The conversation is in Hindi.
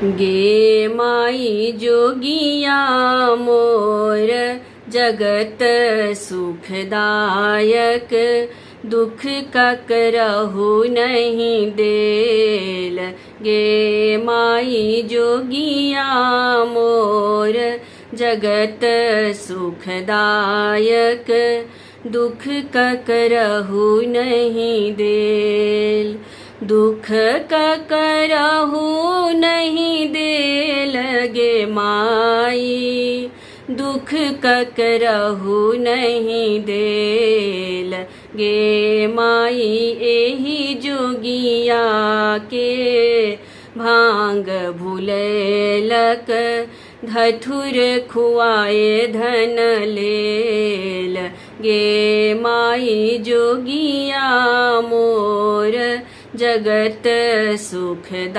गे माई जोगिया मोर जगत सुखदायक, दुख ककरहु नहीं देल। गे माई जोगिया मोर जगत सुखदायक, दुख ककरहु नहीं देल। दुख ककरहु नहीं देल गे माई, दुख ककरहु नहीं देल। गे माई एही जोगिया के भांग भुलैलक, धथुर खुआए धन लेल। गे माई जोगिया मोर जगत सुखदायक।